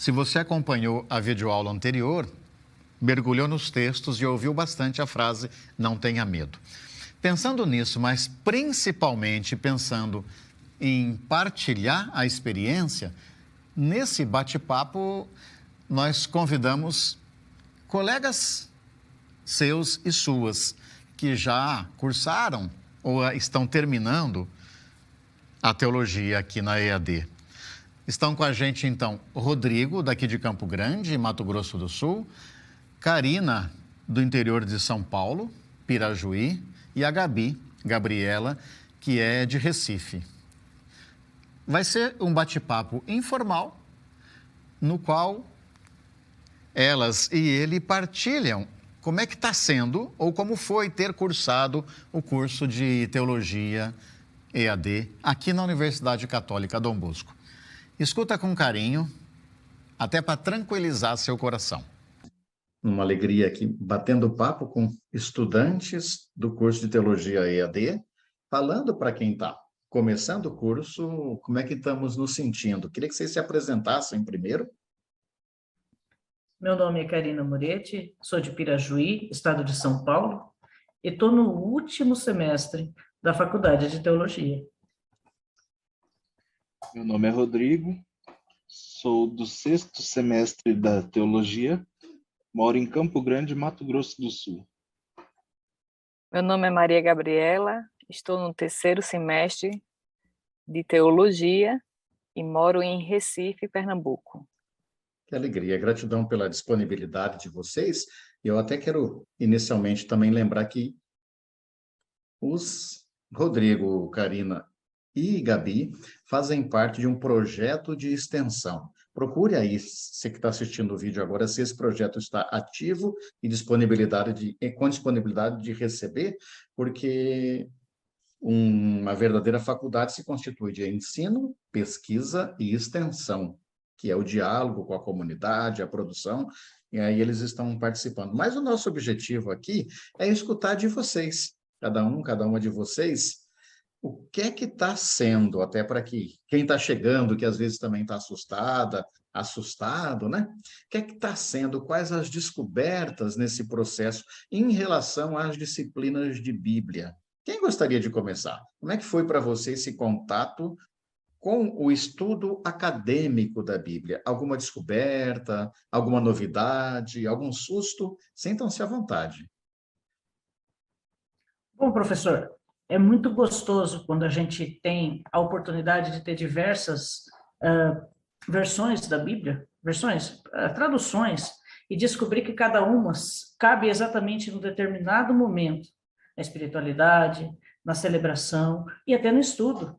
Se você acompanhou a videoaula anterior, mergulhou nos textos e ouviu bastante a frase "não tenha medo". Pensando nisso, mas principalmente pensando em partilhar a experiência, nesse bate-papo nós convidamos colegas seus e suas que já cursaram ou estão terminando a teologia aqui na EAD. Estão com a gente, então, Rodrigo, daqui de Campo Grande, Mato Grosso do Sul, Karina, do interior de São Paulo, Pirajuí, e a Gabriela, que é de Recife. Vai ser um bate-papo informal, no qual elas e ele partilham como é que está sendo ou como foi ter cursado o curso de Teologia EAD aqui na Universidade Católica Dom Bosco. Escuta com carinho, até para tranquilizar seu coração. Uma alegria aqui, batendo papo com estudantes do curso de Teologia EAD, falando para quem está começando o curso, como é que estamos nos sentindo. Queria que vocês se apresentassem primeiro. Meu nome é Karina Moretti, sou de Pirajuí, estado de São Paulo, e estou no último semestre da Faculdade de Teologia. Meu nome é Rodrigo, sou do 6º semestre da Teologia, moro em Campo Grande, Mato Grosso do Sul. Meu nome é Maria Gabriela, estou no 3º semestre de Teologia e moro em Recife, Pernambuco. Que alegria, gratidão pela disponibilidade de vocês. Eu até quero inicialmente também lembrar que os Rodrigo, Karina e Gabi fazem parte de um projeto de extensão. Procure aí, você que está assistindo o vídeo agora, se esse projeto está ativo e com disponibilidade de receber, porque uma verdadeira faculdade se constitui de ensino, pesquisa e extensão, que é o diálogo com a comunidade, a produção, e aí eles estão participando. Mas o nosso objetivo aqui é escutar de vocês, cada uma de vocês, o que é que está sendo, até para que quem está chegando, que às vezes também está assustado, né? O que é que está sendo, quais as descobertas nesse processo em relação às disciplinas de Bíblia? Quem gostaria de começar? Como é que foi para você esse contato com o estudo acadêmico da Bíblia? Alguma descoberta, alguma novidade, algum susto? Sintam-se à vontade. Bom, professor, é muito gostoso quando a gente tem a oportunidade de ter diversas versões da Bíblia, traduções, e descobrir que cada uma cabe exatamente num determinado momento, na espiritualidade, na celebração e até no estudo,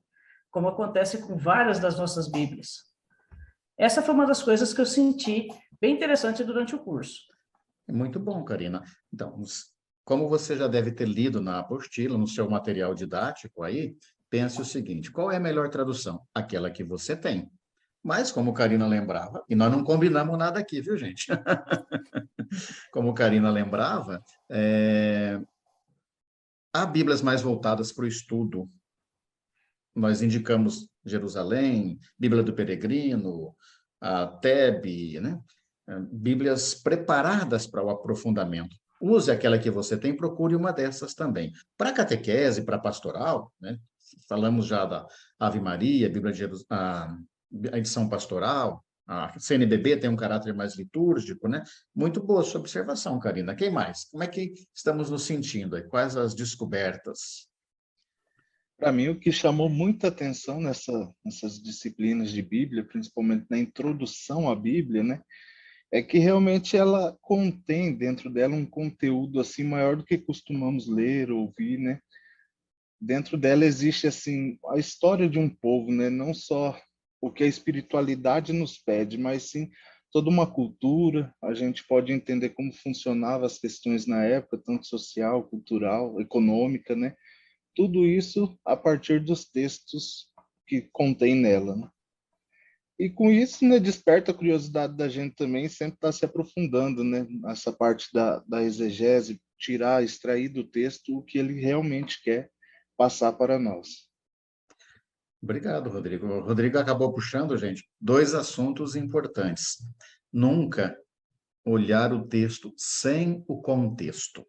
como acontece com várias das nossas Bíblias. Essa foi uma das coisas que eu senti bem interessante durante o curso. Muito bom, Karina. Então, como você já deve ter lido na apostila, no seu material didático aí, pense o seguinte: qual é a melhor tradução? Aquela que você tem. Mas, como Karina lembrava, e nós não combinamos nada aqui, viu, gente? Como Karina lembrava, há Bíblias mais voltadas para o estudo. Nós indicamos Jerusalém, Bíblia do Peregrino, a Tebe, né? Bíblias preparadas para o aprofundamento. Use aquela que você tem, procure uma dessas também. Para catequese, para pastoral, né? Falamos já da Ave Maria, a edição pastoral, a CNBB tem um caráter mais litúrgico, né? Muito boa sua observação, Karina. Quem mais? Como é que estamos nos sentindo? Quais as descobertas? Para mim, o que chamou muita atenção nessas disciplinas de Bíblia, principalmente na introdução à Bíblia, né, é que realmente ela contém dentro dela um conteúdo assim maior do que costumamos ler, ouvir, né? Dentro dela existe assim a história de um povo, né? Não só o que a espiritualidade nos pede, mas sim toda uma cultura. A gente pode entender como funcionavam as questões na época, tanto social, cultural, econômica, né? Tudo isso a partir dos textos que contém nela, né? E com isso, né, desperta a curiosidade da gente também, sempre está se aprofundando, né, nessa parte da exegese, extrair do texto o que ele realmente quer passar para nós. Obrigado, Rodrigo. O Rodrigo acabou puxando, gente, dois assuntos importantes. Nunca olhar o texto sem o contexto.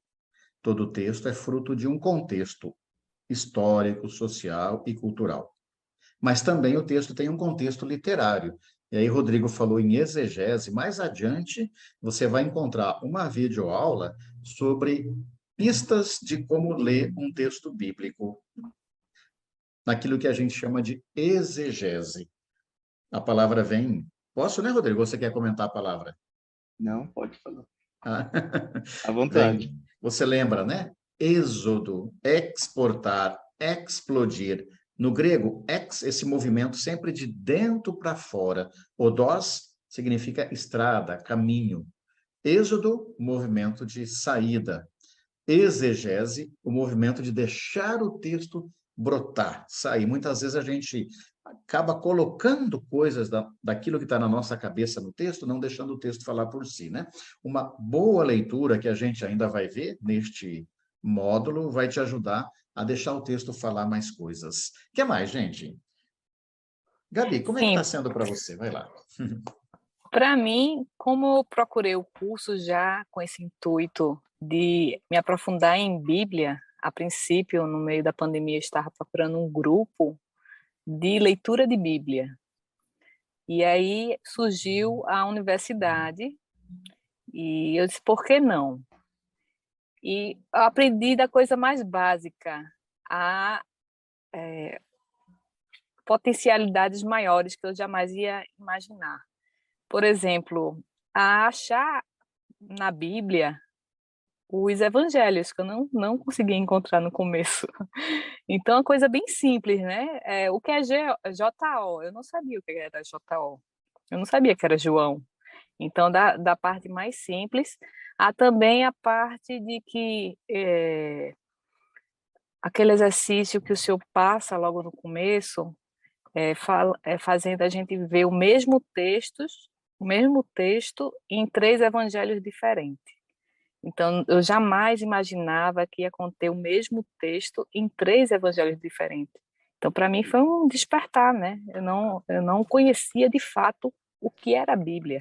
Todo texto é fruto de um contexto histórico, social e cultural. Mas também o texto tem um contexto literário. E aí, Rodrigo falou em exegese. Mais adiante, você vai encontrar uma videoaula sobre pistas de como ler um texto bíblico, naquilo que a gente chama de exegese. A palavra vem. Posso, né, Rodrigo? Você quer comentar a palavra? Não, pode falar. Ah, À vontade. vem. Você lembra, né? Êxodo, exportar, explodir. No grego, ex, esse movimento sempre de dentro para fora. Odós significa estrada, caminho. Êxodo, movimento de saída. Exegese, o movimento de deixar o texto brotar, sair. Muitas vezes a gente acaba colocando coisas daquilo que está na nossa cabeça no texto, não deixando o texto falar por si, né? Uma boa leitura que a gente ainda vai ver neste módulo vai te ajudar a deixar o texto falar mais coisas. O que mais, gente? Gabi, como é que está Sim, sendo para você? Vai lá. para mim, como eu procurei o curso já com esse intuito de me aprofundar em Bíblia, a princípio, no meio da pandemia, eu estava procurando um grupo de leitura de Bíblia. E aí surgiu a universidade e eu disse, por que não? E eu aprendi da coisa mais básica, a potencialidades maiores que eu jamais ia imaginar. Por exemplo, a achar na Bíblia os evangelhos, que eu não consegui encontrar no começo. Então, é uma coisa bem simples, né? O que é JO? Eu não sabia o que era JO. Eu não sabia que era João. Então, da parte mais simples, há também a parte de que aquele exercício que o senhor passa logo no começo, fazendo a gente ver o mesmo texto em 3 evangelhos diferentes. Então, eu jamais imaginava que ia conter o mesmo texto em 3 evangelhos diferentes. Então, para mim, foi um despertar, né? Eu não conhecia de fato o que era a Bíblia.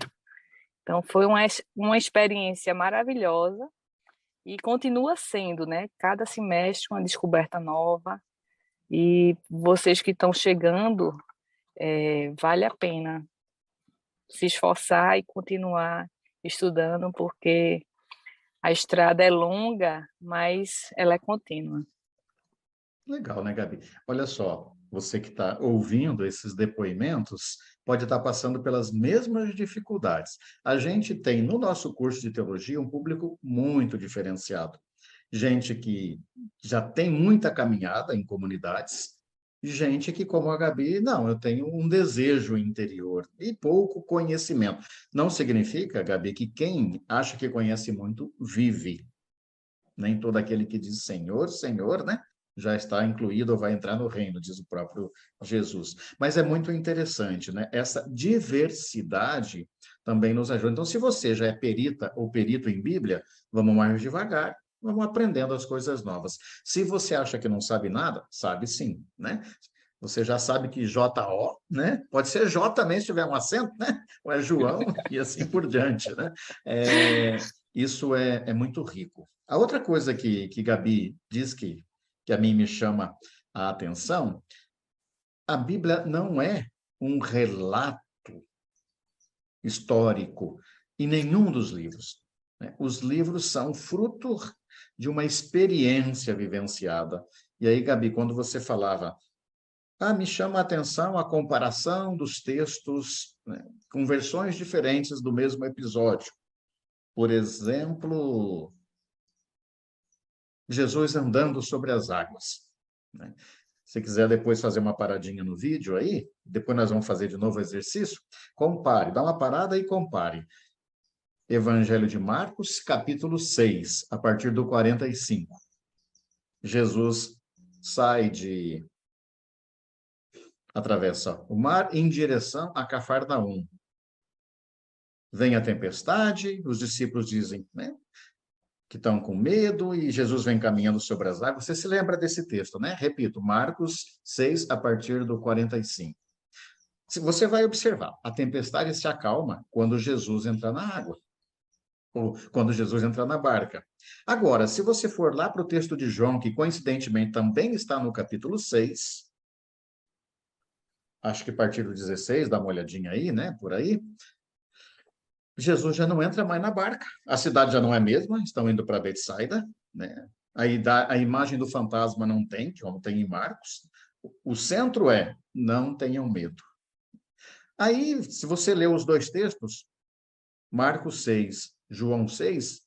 Então, foi uma experiência maravilhosa e continua sendo, né? Cada semestre uma descoberta nova. E vocês que estão chegando, vale a pena se esforçar e continuar estudando, porque a estrada é longa, mas ela é contínua. Legal, né, Gabi? Olha só, você que está ouvindo esses depoimentos pode estar passando pelas mesmas dificuldades. A gente tem no nosso curso de teologia um público muito diferenciado. Gente que já tem muita caminhada em comunidades, gente que, como a Gabi, não, eu tenho um desejo interior e pouco conhecimento. Não significa, Gabi, que quem acha que conhece muito vive. Nem todo aquele que diz Senhor, Senhor, né? Já está incluído ou vai entrar no reino, diz o próprio Jesus. Mas é muito interessante, né? Essa diversidade também nos ajuda. Então, se você já é perita ou perito em Bíblia, vamos mais devagar, vamos aprendendo as coisas novas. Se você acha que não sabe nada, sabe sim, né? Você já sabe que JO, né? Pode ser J também se tiver um acento, né? Ou é João e assim por diante, né? Isso é muito rico. A outra coisa que Gabi diz que a mim me chama a atenção, a Bíblia não é um relato histórico em nenhum dos livros, né? Os livros são fruto de uma experiência vivenciada. E aí, Gabi, quando você falava, me chama a atenção a comparação dos textos, né, com versões diferentes do mesmo episódio. Por exemplo, Jesus andando sobre as águas, né? Se quiser depois fazer uma paradinha no vídeo aí, depois nós vamos fazer de novo o exercício, compare, dá uma parada e compare. Evangelho de Marcos, capítulo 6, a partir do 45. Jesus atravessa o mar em direção a Cafarnaum. Vem a tempestade, os discípulos dizem, né? que estão com medo e Jesus vem caminhando sobre as águas. Você se lembra desse texto, né? Repito, Marcos 6, a partir do 45. Se você vai observar, a tempestade se acalma quando Jesus entra na água, ou quando Jesus entra na barca. Agora, se você for lá para o texto de João, que coincidentemente também está no capítulo 6, acho que a partir do 16, dá uma olhadinha aí, né? Por aí. Jesus já não entra mais na barca. A cidade já não é a mesma, estão indo para Betsaida, né? A imagem do fantasma não tem, como tem em Marcos. O centro é, não tenham medo. Aí, se você ler os dois textos, Marcos 6, João 6,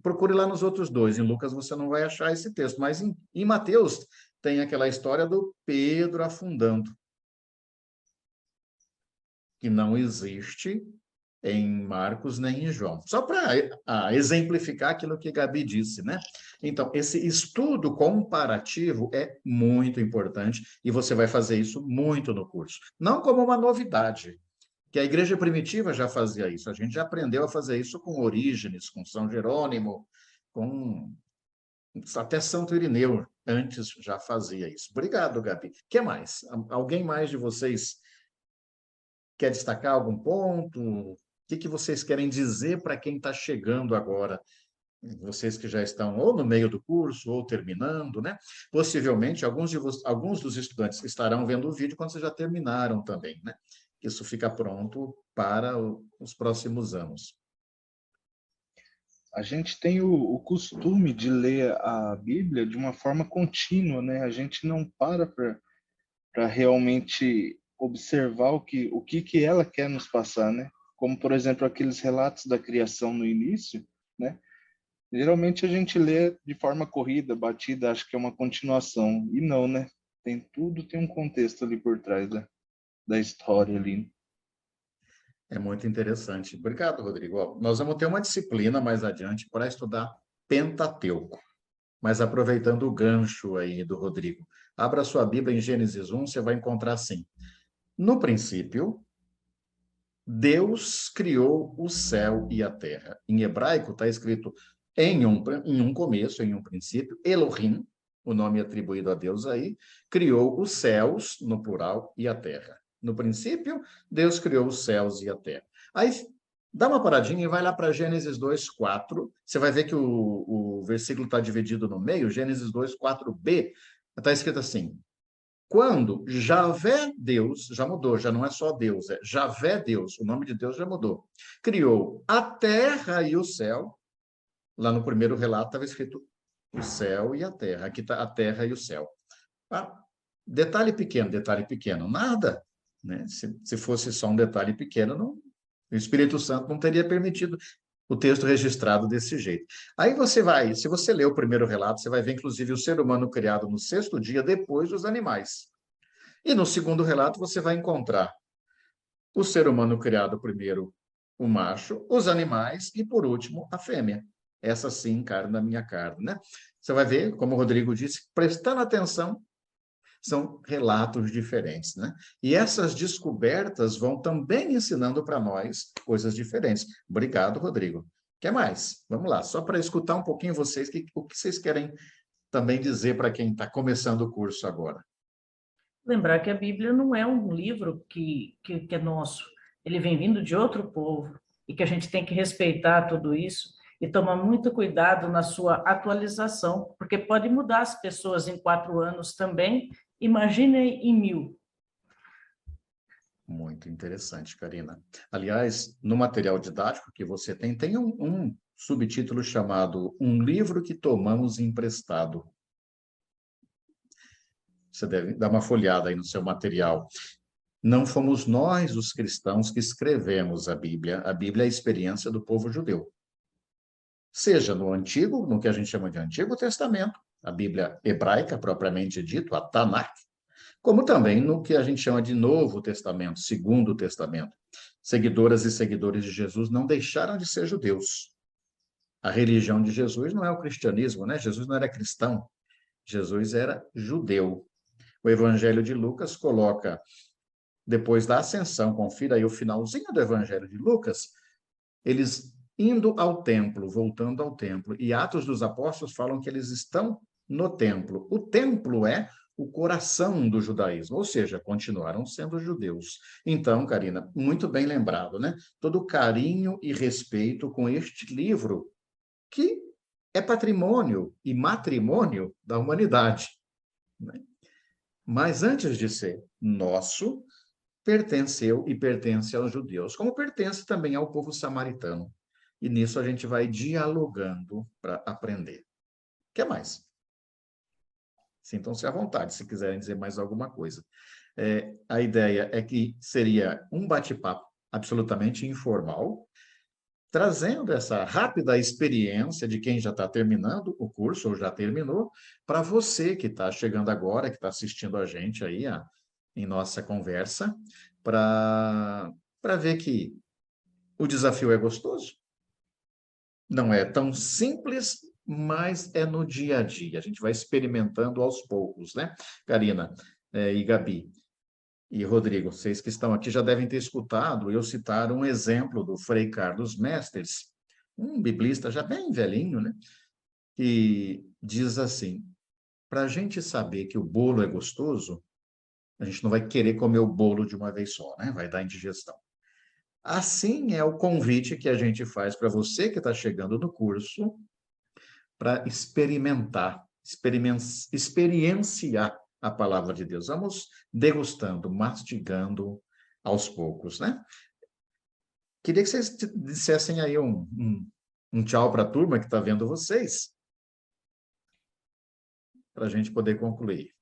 procure lá nos outros dois. Em Lucas você não vai achar esse texto, mas em Mateus tem aquela história do Pedro afundando, que não existe em Marcos nem em João. Só para exemplificar aquilo que Gabi disse, né? Então, esse estudo comparativo é muito importante e você vai fazer isso muito no curso. Não como uma novidade, que a igreja primitiva já fazia isso. A gente já aprendeu a fazer isso com Orígenes, com São Jerônimo, com até Santo Irineu, antes já fazia isso. Obrigado, Gabi. O que mais? Alguém mais de vocês quer destacar algum ponto? O que vocês querem dizer para quem está chegando agora? Vocês que já estão ou no meio do curso ou terminando, né? Possivelmente, alguns dos estudantes estarão vendo o vídeo quando vocês já terminaram também, né? Isso fica pronto para os próximos anos. A gente tem o costume de ler a Bíblia de uma forma contínua, né? A gente não para realmente observar o que ela quer nos passar, né? Como, por exemplo, aqueles relatos da criação no início, né? Geralmente a gente lê de forma corrida, batida, acho que é uma continuação. E não, né? Tem um contexto ali por trás da história ali. É muito interessante. Obrigado, Rodrigo. Ó, nós vamos ter uma disciplina mais adiante para estudar Pentateuco. Mas aproveitando o gancho aí do Rodrigo, abra sua Bíblia em Gênesis 1, você vai encontrar assim. No princípio, Deus criou o céu e a terra. Em hebraico está escrito em um começo, em um princípio, Elohim, o nome atribuído a Deus aí, criou os céus, no plural, e a terra. No princípio, Deus criou os céus e a terra. Aí, dá uma paradinha e vai lá para Gênesis 2, 4. Você vai ver que o versículo está dividido no meio, Gênesis 2, 4b, está escrito assim, quando Javé Deus, já mudou, já não é só Deus, é Javé Deus, o nome de Deus já mudou, criou a terra e o céu, lá no primeiro relato estava escrito o céu e a terra, aqui está a terra e o céu. Ah, detalhe pequeno, nada, né? Se fosse só um detalhe pequeno, não, o Espírito Santo não teria permitido o texto registrado desse jeito. Aí se você ler o primeiro relato, você vai ver, inclusive, o ser humano criado no sexto dia, depois dos animais. E no segundo relato, você vai encontrar o ser humano criado primeiro, o macho, os animais e, por último, a fêmea. Essa sim, carne da minha carne, né? Você vai ver, como o Rodrigo disse, prestando atenção, são relatos diferentes, né? E essas descobertas vão também ensinando para nós coisas diferentes. Obrigado, Rodrigo. Quer mais? Vamos lá, só para escutar um pouquinho vocês, o que vocês querem também dizer para quem está começando o curso agora. Lembrar que a Bíblia não é um livro que é nosso, ele vem vindo de outro povo e que a gente tem que respeitar tudo isso e tomar muito cuidado na sua atualização, porque pode mudar as pessoas em 4 anos também, imaginem em 1000. Muito interessante, Karina. Aliás, no material didático que você tem um subtítulo chamado Um Livro que Tomamos Emprestado. Você deve dar uma folhada aí no seu material. Não fomos nós, os cristãos, que escrevemos a Bíblia é a experiência do povo judeu. Seja no que a gente chama de Antigo Testamento, a Bíblia hebraica, propriamente dito, a Tanakh, como também no que a gente chama de Novo Testamento, Segundo Testamento. Seguidoras e seguidores de Jesus não deixaram de ser judeus. A religião de Jesus não é o cristianismo, né? Jesus não era cristão, Jesus era judeu. O Evangelho de Lucas coloca, depois da ascensão, confira aí o finalzinho do Evangelho de Lucas, eles indo ao templo, voltando ao templo. E Atos dos Apóstolos falam que eles estão no templo. O templo é o coração do judaísmo, ou seja, continuaram sendo judeus. Então, Karina, muito bem lembrado, né? Todo carinho e respeito com este livro, que é patrimônio e matrimônio da humanidade, né? Mas antes de ser nosso, pertenceu e pertence aos judeus, como pertence também ao povo samaritano. E nisso a gente vai dialogando para aprender. O que mais? Sintam-se à vontade, se quiserem dizer mais alguma coisa. A ideia é que seria um bate-papo absolutamente informal, trazendo essa rápida experiência de quem já está terminando o curso ou já terminou, para você que está chegando agora, que está assistindo a gente aí em nossa conversa, para ver que o desafio é gostoso. Não é tão simples, mas é no dia a dia. A gente vai experimentando aos poucos, né? Karina e Gabi e Rodrigo, vocês que estão aqui já devem ter escutado eu citar um exemplo do Frei Carlos Mestres, um biblista já bem velhinho, né? Que diz assim, para a gente saber que o bolo é gostoso, a gente não vai querer comer o bolo de uma vez só, né? Vai dar indigestão. Assim é o convite que a gente faz para você que está chegando no curso, para experienciar a palavra de Deus. Vamos degustando, mastigando aos poucos, né? Queria que vocês dissessem aí um tchau para a turma que está vendo vocês, para a gente poder concluir.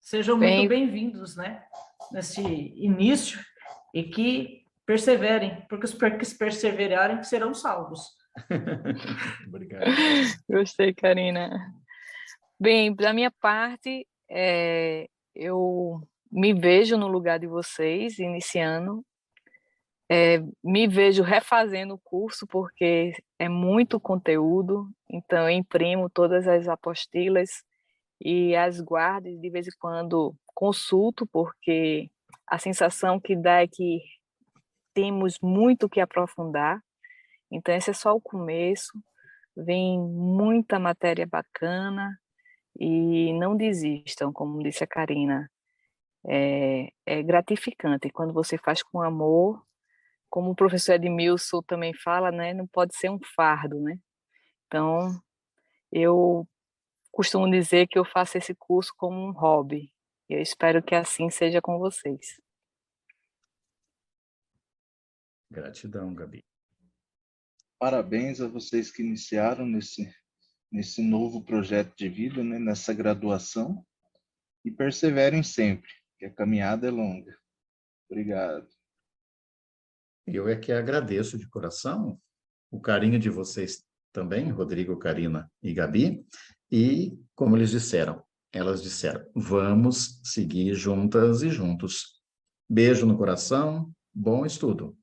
Sejam muito bem-vindos, né? Nesse início, e que perseverem, porque os que perseverarem serão salvos. Obrigado. Gostei, Karina. Bem, da minha parte, eu me vejo no lugar de vocês, iniciando. Me vejo refazendo o curso, porque é muito conteúdo, então eu imprimo todas as apostilas e as guardo, de vez em quando consulto, porque a sensação que dá é que temos muito que aprofundar. Então, esse é só o começo, vem muita matéria bacana, e não desistam, como disse a Karina. É gratificante quando você faz com amor, como o professor Edmilson também fala, né? Não pode ser um fardo, né? Então, eu costumo dizer que eu faço esse curso como um hobby. Eu espero que assim seja com vocês. Gratidão, Gabi. Parabéns a vocês que iniciaram nesse novo projeto de vida, né? Nessa graduação, e perseverem sempre, que a caminhada é longa. Obrigado. Eu é que agradeço de coração o carinho de vocês também, Rodrigo, Karina e Gabi, e como elas disseram, vamos seguir juntas e juntos. Beijo no coração, bom estudo.